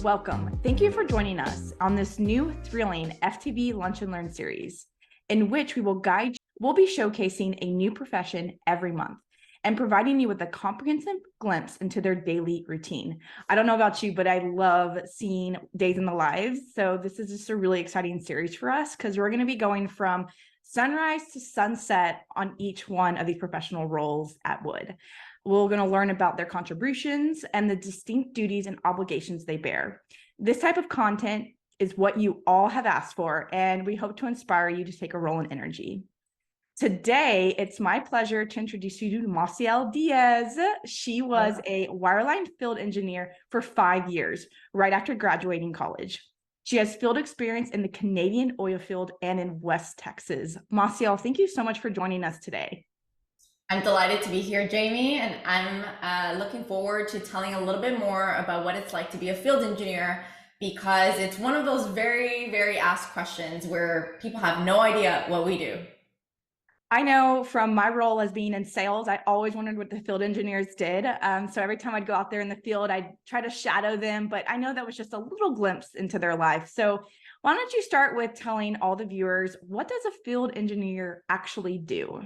welcome. Thank you for joining us on this new thrilling FTB Lunch and Learn series, in which we'll be showcasing a new profession every month and providing you with a comprehensive glimpse into their daily routine. I don't know about you, but I love seeing days in the lives. So this is just a really exciting series for us because we're going to be going from sunrise to sunset on each one of these professional roles at Wood. We're going to learn about their contributions and the distinct duties and obligations they bear. This type of content is what you all have asked for, and we hope to inspire you to take a role in energy. Today, it's my pleasure to introduce you to Maciel Diaz. She was a wireline field engineer for 5 years, right after graduating college. She has field experience in the Canadian Oilfield and in West Texas. Maciel, thank you so much for joining us today. I'm delighted to be here, Jamie, and I'm looking forward to telling a little bit more about what it's like to be a field engineer, because it's one of those very, very asked questions where people have no idea what we do. I know from my role as being in sales, I always wondered what the field engineers did. So every time I'd go out there in the field, I'd try to shadow them, but I know that was just a little glimpse into their life. So why don't you start with telling all the viewers, what does a field engineer actually do?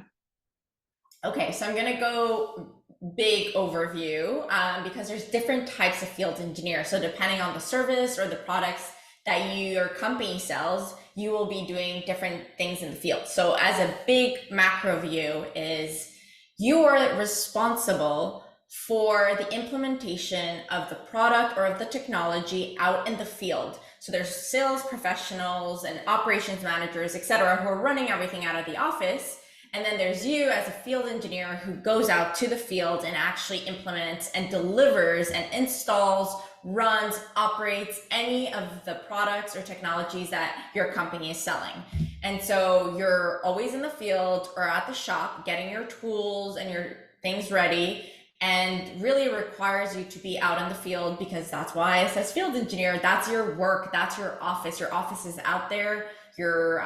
Okay, so I'm going to go big overview because there's different types of field engineer. So depending on the service or the products that your company sells, you will be doing different things in the field. So as a big macro view is you are responsible for the implementation of the product or of the technology out in the field. So there's sales professionals and operations managers, et cetera, who are running everything out of the office. And then there's you as a field engineer who goes out to the field and actually implements and delivers and installs, runs, operates any of the products or technologies that your company is selling. And so you're always in the field or at the shop getting your tools and your things ready, and really requires you to be out in the field because that's why it says field engineer. That's your work. That's your office. Your office is out there. You're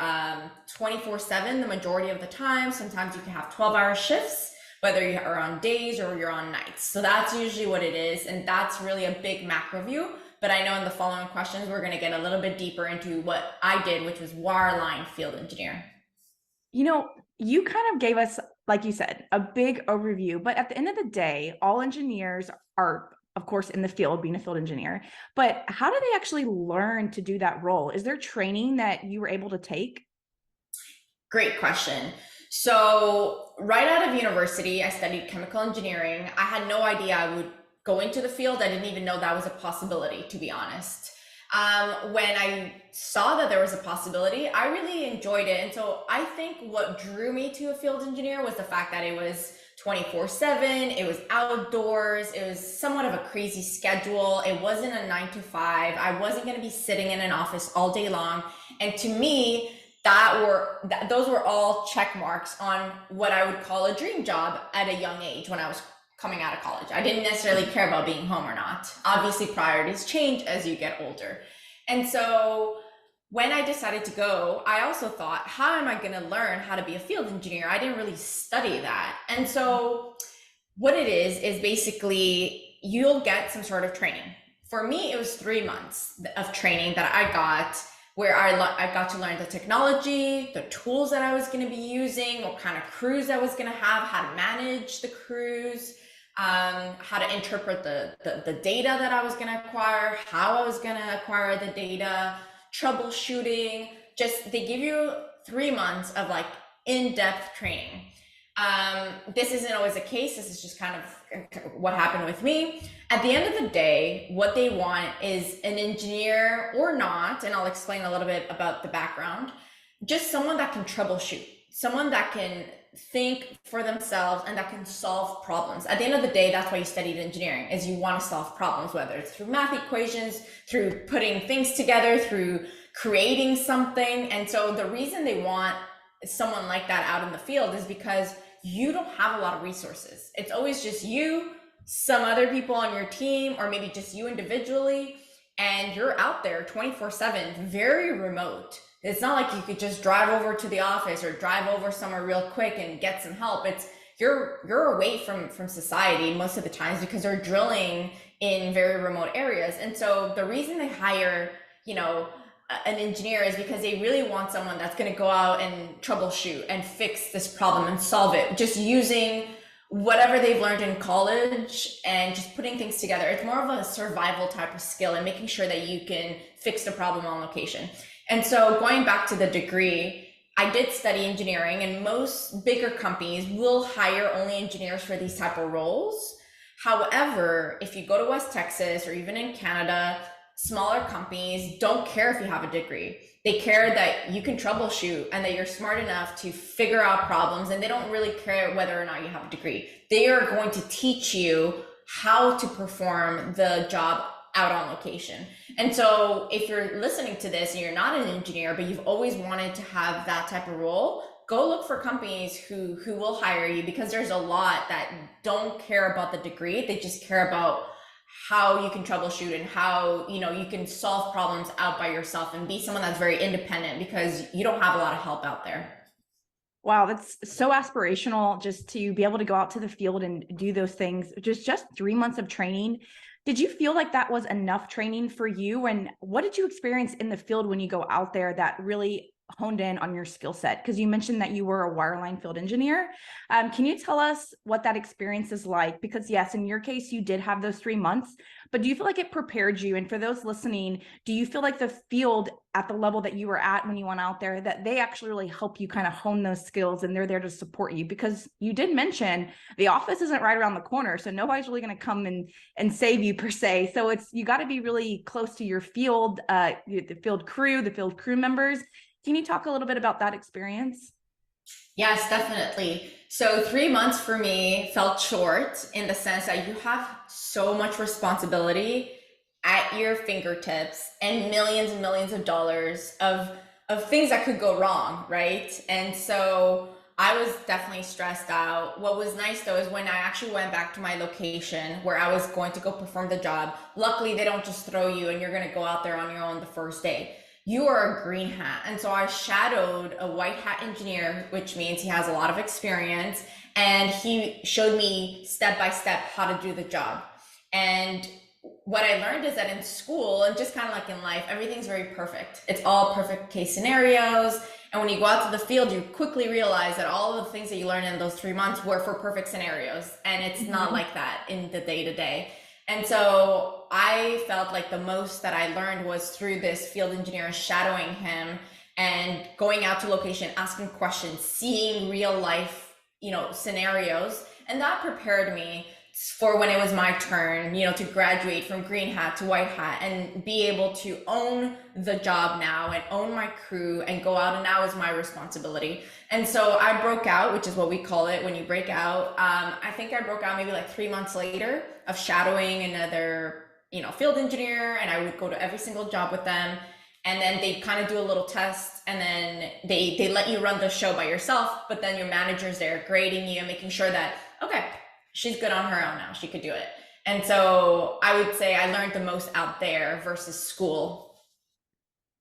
24/7 the majority of the time. Sometimes you can have 12-hour shifts, whether you are on days or you're on nights. So that's usually what it is. And that's really a big macro view. But I know in the following questions, we're going to get a little bit deeper into what I did, which was wireline field engineer. You know, you kind of gave us, like you said, a big overview, but at the end of the day, all engineers are, of course, in the field, being a field engineer, but how do they actually learn to do that role? Is there training that you were able to take? Great question. So right out of university, I studied chemical engineering. I had no idea I would go into the field. I didn't even know that was a possibility, to be honest. When I saw that there was a possibility, I really enjoyed it. And so I think what drew me to a field engineer was the fact that it was 24/7, it was outdoors, it was somewhat of a crazy schedule. It wasn't a 9 to 5. I wasn't going to be sitting in an office all day long. And to me, those were all check marks on what I would call a dream job at a young age when I was coming out of college. I didn't necessarily care about being home or not. Obviously, priorities change as you get older. And so when I decided to go, I also thought, how am I going to learn how to be a field engineer? I didn't really study that. And so what it is basically you'll get some sort of training. For me, it was 3 months of training that I got, where I got to learn the technology, the tools that I was going to be using, what kind of crews I was going to have, how to manage the crews, how to interpret the data that I was going to acquire, how I was going to acquire the data, troubleshooting. Just they give you 3 months of like in-depth training. This isn't always the case. This is just kind of what happened with me. At the end of the day, what they want is an engineer or not, and I'll explain a little bit about the background, just someone that can troubleshoot, someone that can think for themselves and that can solve problems. At the end of the day, that's why you studied engineering, is you want to solve problems, whether it's through math equations, through putting things together, through creating something. And so the reason they want someone like that out in the field is because you don't have a lot of resources. It's always just you, some other people on your team, or maybe just you individually, and you're out there 24/7, very remote. It's not like you could just drive over to the office or drive over somewhere real quick and get some help. It's you're away from society most of the times because they're drilling in very remote areas. And so the reason they hire, an engineer is because they really want someone that's going to go out and troubleshoot and fix this problem and solve it just using whatever they've learned in college and just putting things together. It's more of a survival type of skill and making sure that you can fix the problem on location. And so going back to the degree, I did study engineering, and most bigger companies will hire only engineers for these type of roles. However, if you go to West Texas or even in Canada, smaller companies don't care if you have a degree. They care that you can troubleshoot and that you're smart enough to figure out problems, and they don't really care whether or not you have a degree. They are going to teach you how to perform the job out on location. And so if you're listening to this and you're not an engineer, but you've always wanted to have that type of role, go look for companies who will hire you, because there's a lot that don't care about the degree. They just care about how you can troubleshoot and how you can solve problems out by yourself and be someone that's very independent, because you don't have a lot of help out there. Wow, that's so aspirational, just to be able to go out to the field and do those things. Just 3 months of training. Did you feel like that was enough training for you? And what did you experience in the field when you go out there that really honed in on your skill set? Because you mentioned that you were a wireline field engineer. Can you tell us what that experience is like? Because yes, in your case, you did have those 3 months, but do you feel like it prepared you? And for those listening, do you feel like the field at the level that you were at when you went out there, that they actually really help you kind of hone those skills and they're there to support you? Because you did mention the office isn't right around the corner, so nobody's really going to come and save you per se. So you got to be really close to your field, the field crew members. Can you talk a little bit about that experience? Yes, definitely. So 3 months for me felt short in the sense that you have so much responsibility at your fingertips and millions of dollars of things that could go wrong, right? And so I was definitely stressed out. What was nice though is when I actually went back to my location where I was going to go perform the job, luckily they don't just throw you and you're going to go out there on your own the first day. You are a green hat. And so I shadowed a white hat engineer, which means he has a lot of experience. And he showed me step by step how to do the job. And what I learned is that in school, and just kind of like in life, everything's very perfect. It's all perfect case scenarios. And when you go out to the field, you quickly realize that all of the things that you learned in those 3 months were for perfect scenarios. And it's not like that in the day to day. And so I felt like the most that I learned was through this field engineer, shadowing him and going out to location, asking questions, seeing real life, scenarios. And that prepared me for when it was my turn, to graduate from green hat to white hat and be able to own the job now and own my crew and go out, and now is my responsibility. And so I broke out, which is what we call it when you break out. I think I broke out maybe like 3 months later of shadowing another, field engineer, and I would go to every single job with them. And then they kind of do a little test, and then they let you run the show by yourself, but then your manager's there grading you and making sure that, okay, she's good on her own now, she could do it. And so I would say I learned the most out there versus school.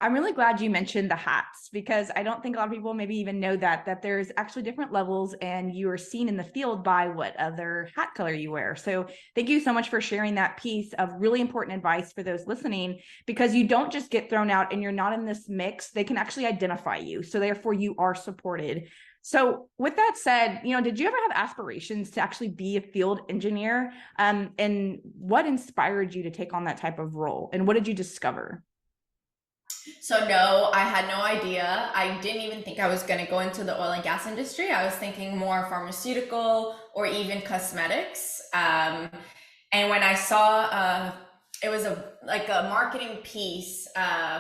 I'm really glad you mentioned the hats, because I don't think a lot of people maybe even know that there's actually different levels, and you are seen in the field by what other hat color you wear. So thank you so much for sharing that piece of really important advice for those listening, because you don't just get thrown out and you're not in this mix. They can actually identify you. So therefore you are supported. So with that said, did you ever have aspirations to actually be a field engineer? And what inspired you to take on that type of role? And what did you discover? So no, I had no idea. I didn't even think I was going to go into the oil and gas industry. I was thinking more pharmaceutical or even cosmetics. And when I saw, it was a marketing piece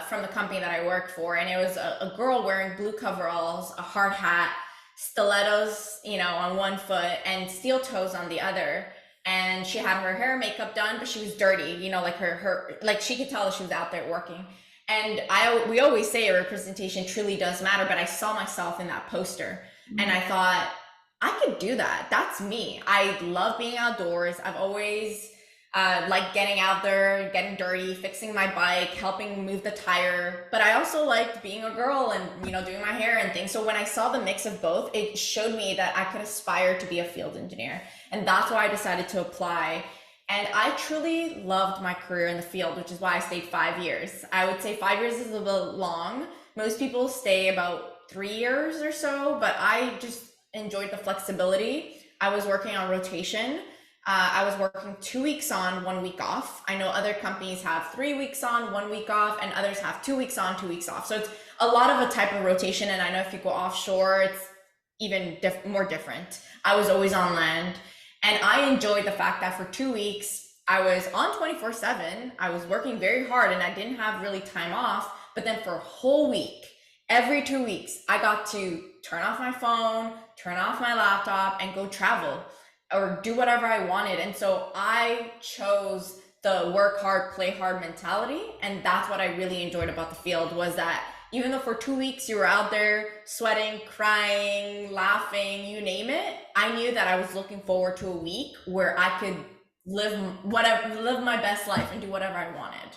from the company that I worked for, and it was a girl wearing blue coveralls, a hard hat, stilettos, on one foot, and steel toes on the other. And she had her hair and makeup done, but she was dirty, like like she could tell that she was out there working. And we always say a representation truly does matter, but I saw myself in that poster, and I thought, I could do that. That's me. I love being outdoors. I've always liked getting out there, getting dirty, fixing my bike, helping move the tire. But I also liked being a girl and, doing my hair and things. So when I saw the mix of both, it showed me that I could aspire to be a field engineer. And that's why I decided to apply. And I truly loved my career in the field, which is why I stayed 5 years. I would say 5 years is a little long. Most people stay about 3 years or so, but I just enjoyed the flexibility. I was working on rotation. I was working 2 weeks on, 1 week off. I know other companies have 3 weeks on, 1 week off, and others have 2 weeks on, 2 weeks off. So it's a lot of a type of rotation. And I know if you go offshore, it's even more different. I was always on land. And I enjoyed the fact that for 2 weeks, I was on 24/7. I was working very hard and I didn't have really time off. But then for a whole week, every 2 weeks, I got to turn off my phone, turn off my laptop, and go travel or do whatever I wanted. And so I chose the work hard, play hard mentality. And that's what I really enjoyed about the field was that even though for 2 weeks you were out there sweating, crying, laughing, you name it, I knew that I was looking forward to a week where I could live my best life and do whatever I wanted.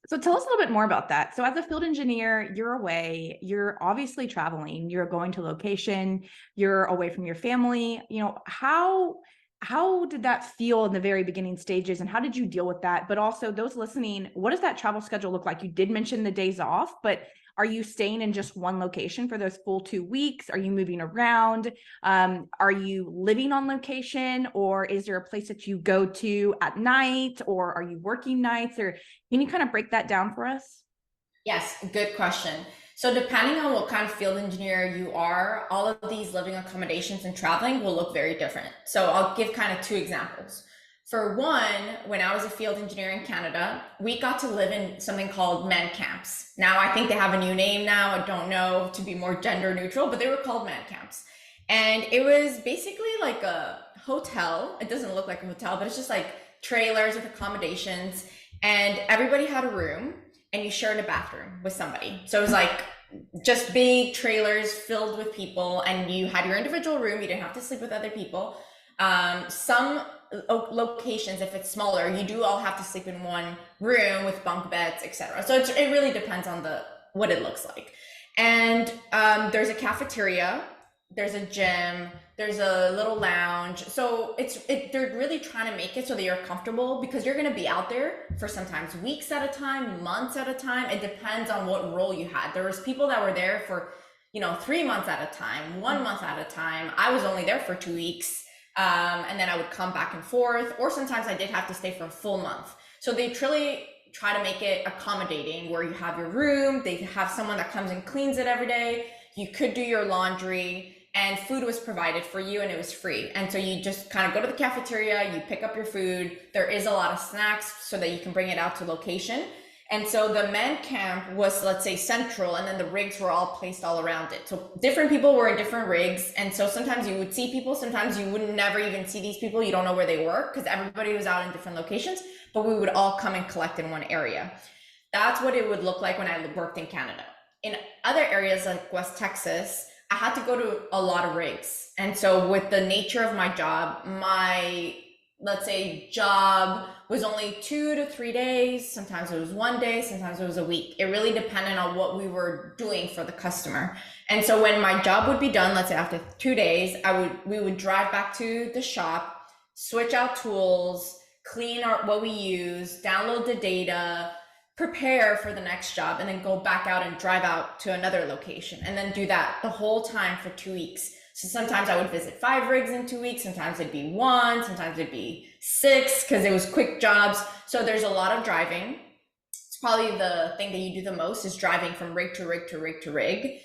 So tell us a little bit more about that. So as a field engineer, you're away, you're obviously traveling, you're going to location, you're away from your family. How did that feel in the very beginning stages and how did you deal with that? But also those listening, what does that travel schedule look like? You did mention the days off, but are you staying in just one location for those full 2 weeks? Are you moving around? Are you living on location, or is there a place that you go to at night, or are you working nights? Or can you kind of break that down for us? Yes, good question. So depending on what kind of field engineer you are, all of these living accommodations and traveling will look very different. So I'll give kind of two examples. For one, when I was a field engineer in Canada, we got to live in something called man camps. Now I think they have a new name now. I don't know, to be more gender neutral, but they were called man camps. And it was basically like a hotel. It doesn't look like a hotel, but it's just like trailers with accommodations. And everybody had a room and you shared a bathroom with somebody. So it was like just big trailers filled with people and you had your individual room. You didn't have to sleep with other people. Some locations, if it's smaller, you do all have to sleep in one room with bunk beds, etc. So it really depends on what it looks like. And there's a cafeteria, there's a gym, there's a little lounge. So they're really trying to make it so that you're comfortable because you're going to be out there for sometimes weeks at a time, months at a time. It depends on what role you had. There was people that were there for 3 months at a time, 1 month at a time. I was only there for 2 weeks. And then I would come back and forth, or sometimes I did have to stay for a full month. So they truly try to make it accommodating where you have your room, they have someone that comes and cleans it every day. You could do your laundry and food was provided for you and it was free. And so you just kind of go to the cafeteria, you pick up your food. There is a lot of snacks so that you can bring it out to location. And so the men camp was, let's say, central, and then the rigs were all placed all around it. So different people were in different rigs. And so sometimes you would see people, sometimes you would never even see these people. You don't know where they were because everybody was out in different locations, but we would all come and collect in one area. That's what it would look like when I worked in Canada. In other areas like West Texas, I had to go to a lot of rigs. And so with the nature of my job, let's say job was only 2 to 3 days. Sometimes it was 1 day, sometimes it was a week. It really depended on what we were doing for the customer. And so when my job would be done, let's say after 2 days, we would drive back to the shop, switch out tools, clean what we use, download the data, prepare for the next job, and then go back out and drive out to another location and then do that the whole time for 2 weeks. So sometimes I would visit 5 rigs in 2 weeks. Sometimes it'd be 1, sometimes it'd be 6 because it was quick jobs. So there's a lot of driving. It's probably the thing that you do the most is driving from rig to rig to rig to rig.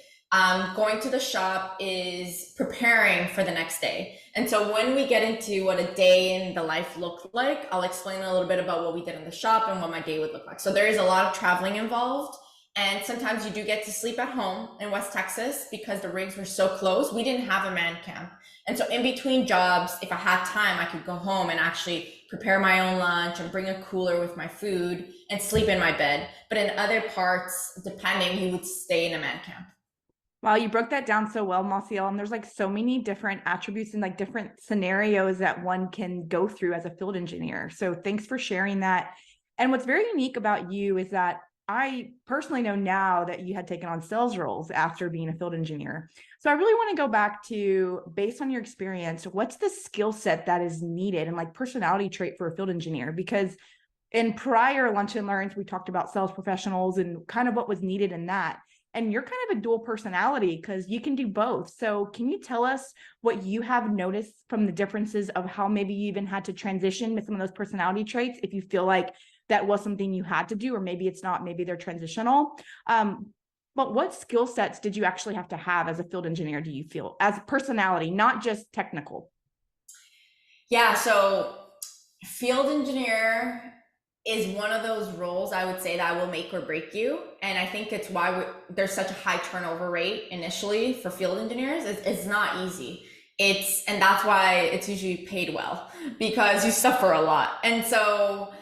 Going to the shop is preparing for the next day. And so when we get into what a day in the life looked like, I'll explain a little bit about what we did in the shop and what my day would look like. So there is a lot of traveling involved. And sometimes you do get to sleep at home in West Texas because the rigs were so close. We didn't have a man camp. And so in between jobs, if I had time, I could go home and actually prepare my own lunch and bring a cooler with my food and sleep in my bed. But in other parts, depending, you would stay in a man camp. Wow, you broke that down so well, Marcial. And there's like so many different attributes and like different scenarios that one can go through as a field engineer. So thanks for sharing that. And what's very unique about you is that I personally know now that you had taken on sales roles after being a field engineer. So I really want to go back to, based on your experience, what's the skill set that is needed and like personality trait for a field engineer? Because in prior lunch and learns, we talked about sales professionals and kind of what was needed in that. And you're kind of a dual personality because you can do both. So can you tell us what you have noticed from the differences of how maybe you even had to transition with some of those personality traits, if you feel like that was something you had to do, or maybe it's not, maybe they're transitional. But what skill sets did you actually have to have as a field engineer, do you feel, as a personality, not just technical? Yeah, so field engineer is one of those roles I would say that will make or break you. And I think it's why there's such a high turnover rate initially for field engineers. It's not easy. And that's why it's usually paid well because you suffer a lot. And so,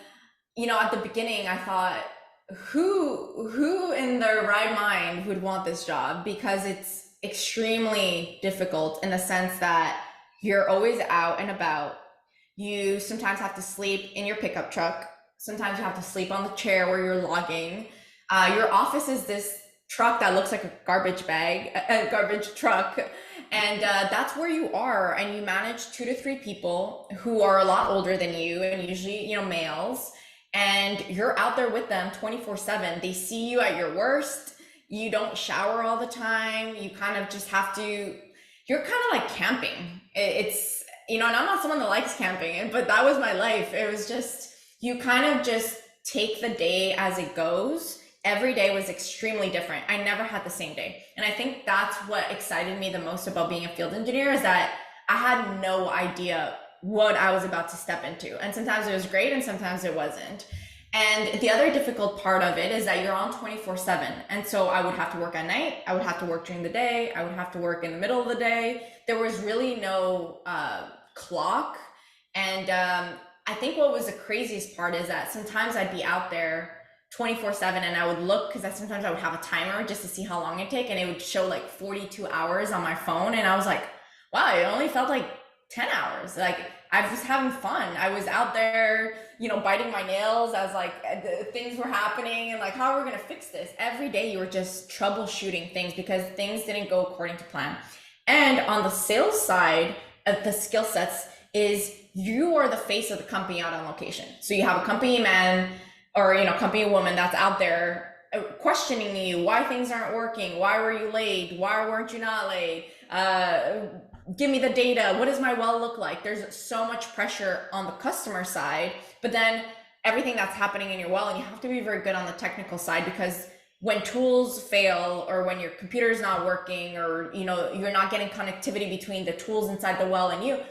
at the beginning, I thought, who in their right mind would want this job? Because it's extremely difficult in the sense that you're always out and about. You sometimes have to sleep in your pickup truck. Sometimes you have to sleep on the chair where you're logging. Your office is this truck that looks like a garbage bag, a garbage truck. And that's where you are. And you manage 2 to 3 people who are a lot older than you and usually, males. And you're out there with them 24/7. They see you at your worst. You don't shower all the time. You kind of just have to, you're kind of like camping. And I'm not someone that likes camping, but that was my life. It was just, you kind of just take the day as it goes. Every day was extremely different. I never had the same day. And I think that's what excited me the most about being a field engineer, is that I had no idea what I was about to step into. And sometimes it was great and sometimes it wasn't. And the other difficult part of it is that you're on 24/7. And so I would have to work at night. I would have to work during the day. I would have to work in the middle of the day. There was really no clock. And I think what was the craziest part is that sometimes I'd be out there 24/7 and I would look, because sometimes I would have a timer just to see how long it'd take, and it would show like 42 hours on my phone. And I was like, wow, it only felt like 10 hours. Like, I was having fun. I was out there, biting my nails as like things were happening and like, how are we going to fix this? Every day you were just troubleshooting things because things didn't go according to plan. And on the sales side of the skill sets is you are the face of the company out on location. So you have a company man or, company woman that's out there questioning you, why things aren't working. Why were you late? Why weren't you not late? Give me the data. What does my well look like? There's so much pressure on the customer side, but then everything that's happening in your well, and you have to be very good on the technical side, because when tools fail or when your computer is not working, or you're not getting connectivity between the tools inside the well and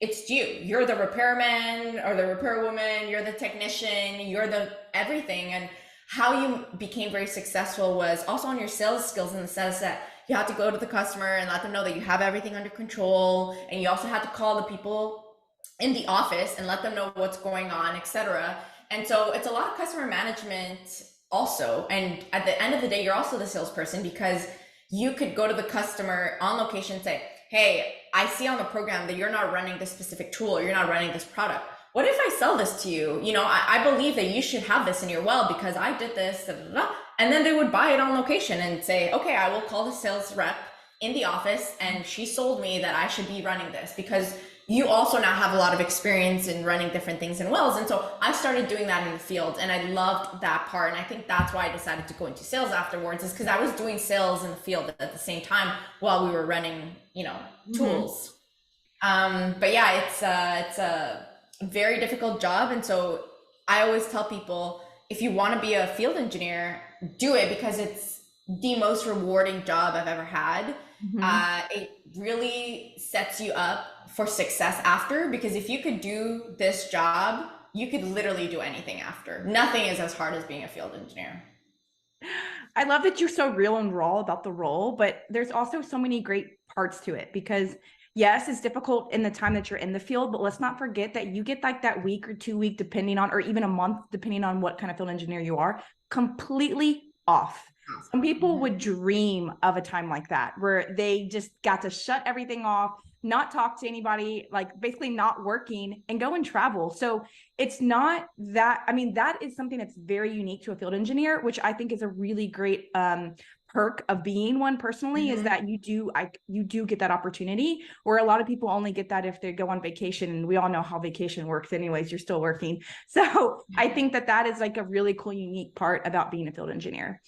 it's you're the repairman or the repairwoman, you're the technician, you're the everything. And how you became very successful was also on your sales skills, in the sense that you have to go to the customer and let them know that you have everything under control. And you also have to call the people in the office and let them know what's going on, etc. And so it's a lot of customer management also. And at the end of the day, you're also the salesperson, because you could go to the customer on location and say, hey, I see on the program that you're not running this specific tool or you're not running this product. What if I sell this to you? I believe that you should have this in your well because I did this, da, da, da. And then they would buy it on location and say, okay, I will call the sales rep in the office and she sold me that I should be running this, because you also now have a lot of experience in running different things in wells. And so I started doing that in the field, and I loved that part. And I think that's why I decided to go into sales afterwards, is because I was doing sales in the field at the same time while we were running, tools. But yeah, it's a very difficult job. And so I always tell people, if you want to be a field engineer, do it, because it's the most rewarding job I've ever had. It really sets you up for success after, because if you could do this job, you could literally do anything after. Nothing is as hard as being a field engineer. I love that you're so real and raw about the role, but there's also so many great parts to it, because yes, it's difficult in the time that you're in the field, but let's not forget that you get like that week or 2 week, depending on, or even a month, depending on what kind of field engineer you are, completely off. Some people would dream of a time like that where they just got to shut everything off, not talk to anybody, like basically not working and go and travel. So it's not that, I mean, that is something that's very unique to a field engineer, which I think is a really great perk of being one personally, is that you do get that opportunity, where a lot of people only get that if they go on vacation, and we all know how vacation works anyways, you're still working. So I think that is like a really cool, unique part about being a field engineer.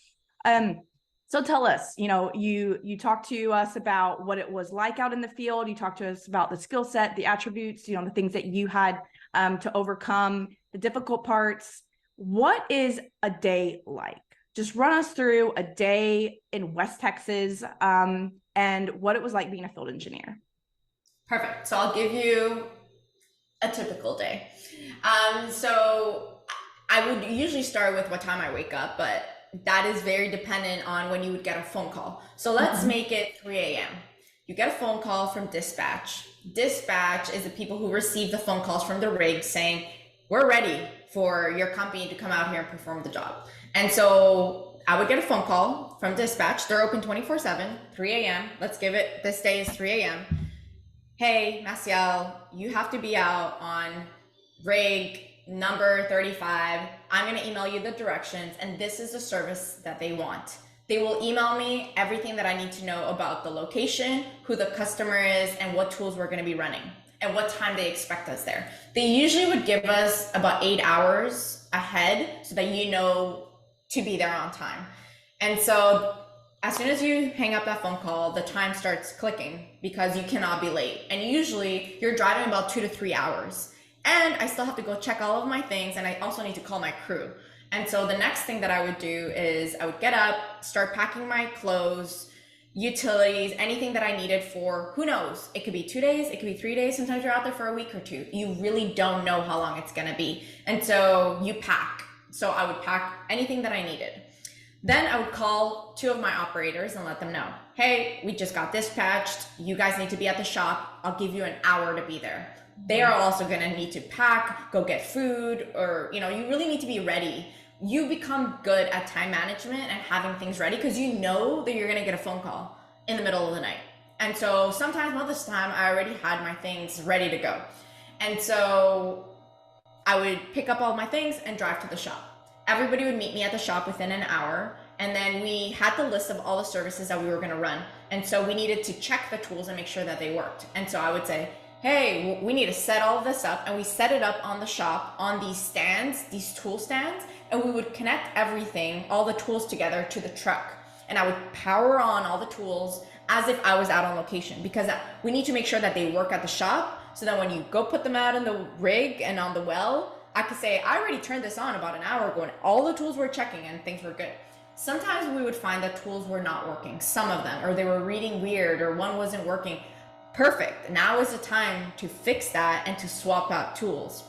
So tell us, you talked to us about what it was like out in the field. You talked to us about the skill set, the attributes, the things that you had to overcome, the difficult parts. What is a day like? Just run us through a day in West Texas, and what it was like being a field engineer. Perfect. So I'll give you a typical day. So I would usually start with what time I wake up, but that is very dependent on when you would get a phone call. So let's make it 3 a.m. You get a phone call from dispatch. Dispatch is the people who receive the phone calls from the rig saying, we're ready for your company to come out here and perform the job. And so I would get a phone call from dispatch. They're open 24/7, 3 a.m. Let's give it, this day is 3 a.m. Hey, Maciel, you have to be out on rig number 35. I'm going to email you the directions, and this is the service that they want. They will email me everything that I need to know about the location, who the customer is, and what tools we're going to be running, and what time they expect us there. They usually would give us about 8 hours ahead so that you know to be there on time. And so as soon as you hang up that phone call, the time starts clicking because you cannot be late. And usually you're driving about 2 to 3 hours. And I still have to go check all of my things, and I also need to call my crew. And so the next thing that I would do is I would get up, start packing my clothes, utilities, anything that I needed for, who knows, it could be 2 days, it could be 3 days, sometimes you're out there for a week or two. You really don't know how long it's gonna be. And so you pack. So I would pack anything that I needed. Then I would call 2 of my operators and let them know, hey, we just got dispatched. You guys need to be at the shop. I'll give you an hour to be there. They are also going to need to pack, go get food, or, you really need to be ready. You become good at time management and having things ready because you know that you're going to get a phone call in the middle of the night. And so sometimes, most of the time, I already had my things ready to go. And so I would pick up all my things and drive to the shop. Everybody would meet me at the shop within an hour. And then we had the list of all the services that we were going to run. And so we needed to check the tools and make sure that they worked. And so I would say, hey, we need to set all of this up. And we set it up on the shop on these stands, these tool stands. And we would connect everything, all the tools together to the truck. And I would power on all the tools as if I was out on location, because we need to make sure that they work at the shop. So that when you go put them out in the rig and on the well, I could say, I already turned this on about an hour ago and all the tools were checking and things were good. Sometimes we would find that tools were not working, some of them, or they were reading weird, or one wasn't working. Perfect. Now is the time to fix that and to swap out tools.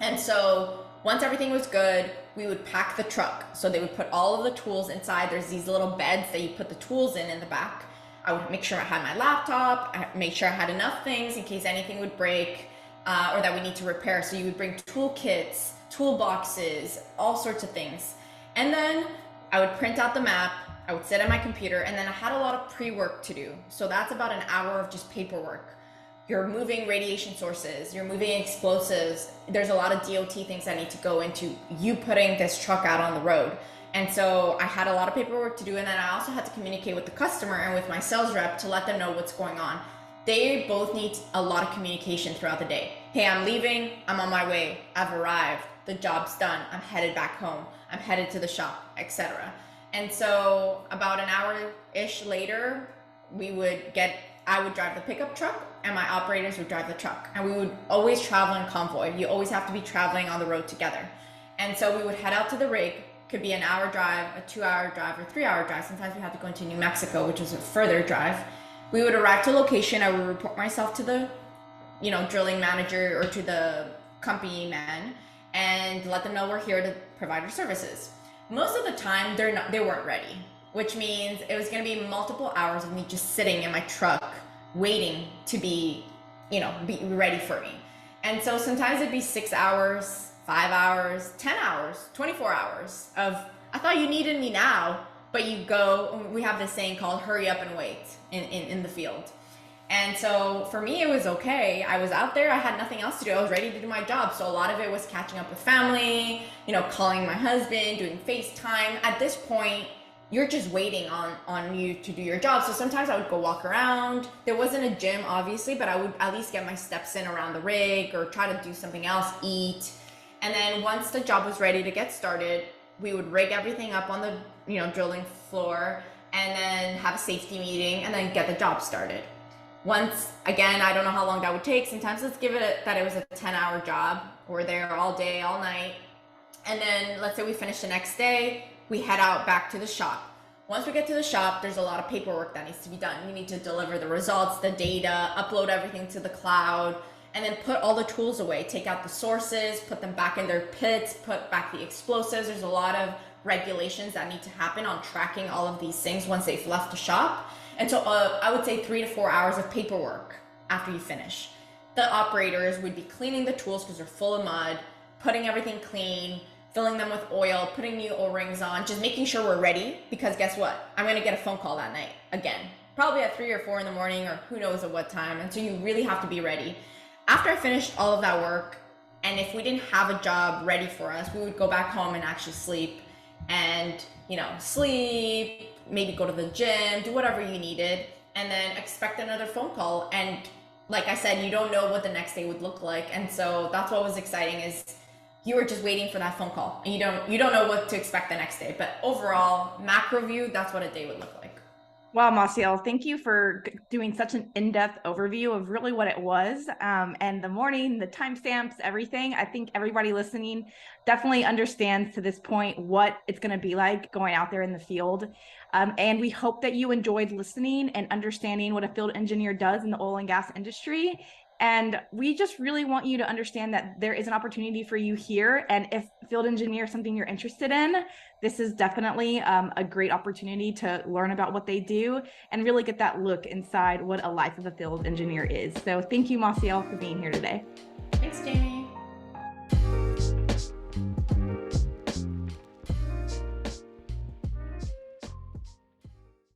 And so once everything was good, we would pack the truck. So they would put all of the tools inside. There's these little beds that you put the tools in the back. I would make sure I had my laptop, I make sure I had enough things in case anything would break or that we need to repair. So you would bring toolkits, toolboxes, all sorts of things. And then I would print out the map, I would sit at my computer, and then I had a lot of pre-work to do. So that's about an hour of just paperwork. You're moving radiation sources, you're moving explosives. There's a lot of DOT things that need to go into you putting this truck out on the road. And so I had a lot of paperwork to do. And then I also had to communicate with the customer and with my sales rep to let them know what's going on. They both need a lot of communication throughout the day. Hey, I'm leaving, I'm on my way, I've arrived, the job's done, I'm headed back home, I'm headed to the shop, etc. And so about an hour-ish later, I would drive the pickup truck and my operators would drive the truck. And we would always travel in convoy. You always have to be traveling on the road together. And so we would head out to the rig. Could be an hour drive, a 2-hour drive, or 3-hour drive. Sometimes we had to go into New Mexico, which was a further drive. We would arrive to location. I would report myself to the, drilling manager or to the company man and let them know we're here to provide our services. Most of the time, they weren't ready, which means it was going to be multiple hours of me just sitting in my truck waiting to be ready for me. And so sometimes it'd be 6 hours, 5 hours, 10 hours, 24 hours of, I thought you needed me now. but you go, we have this saying called hurry up and wait in the field. And so for me, it was okay. I was out there, I had nothing else to do. I was ready to do my job. So a lot of it was catching up with family, calling my husband, doing FaceTime. At this point, you're just waiting on you to do your job. So sometimes I would go walk around. There wasn't a gym, obviously, but I would at least get my steps in around the rig or try to do something else, eat. And then once the job was ready to get started, we would rig everything up on the drilling floor and then have a safety meeting and then get the job started. Once again, I don't know how long that would take. Sometimes let's give it that it was a 10-hour job. We're there all day, all night. And then let's say we finish the next day, we head out back to the shop. Once we get to the shop, there's a lot of paperwork that needs to be done. You need to deliver the results, the data, upload everything to the cloud, and then put all the tools away. Take out the sources, put them back in their pits, put back the explosives. There's a lot of regulations that need to happen on tracking all of these things once they've left the shop. And so I would say 3 to 4 hours of paperwork after you finish. The operators would be cleaning the tools because they're full of mud, putting everything clean, filling them with oil, putting new O-rings on, just making sure we're ready, because guess what? I'm gonna get a phone call that night again, probably at 3 or 4 in the morning, or who knows at what time. And so you really have to be ready. After I finished all of that work, and if we didn't have a job ready for us, we would go back home and actually sleep and, sleep, maybe go to the gym, do whatever you needed, and then expect another phone call. And like I said, you don't know what the next day would look like. And so that's what was exciting, is you were just waiting for that phone call, and you don't know what to expect the next day. But overall, macro view, that's what a day would look like. Wow, Maciel, thank you for doing such an in-depth overview of really what it was, and the morning, the timestamps, everything. I think everybody listening definitely understands to this point what it's going to be like going out there in the field. And we hope that you enjoyed listening and understanding what a field engineer does in the oil and gas industry. And we just really want you to understand that there is an opportunity for you here. And if field engineer is something you're interested in, this is definitely a great opportunity to learn about what they do and really get that look inside what a life of a field engineer is. So thank you, Maciel, for being here today. Thanks, Jamie.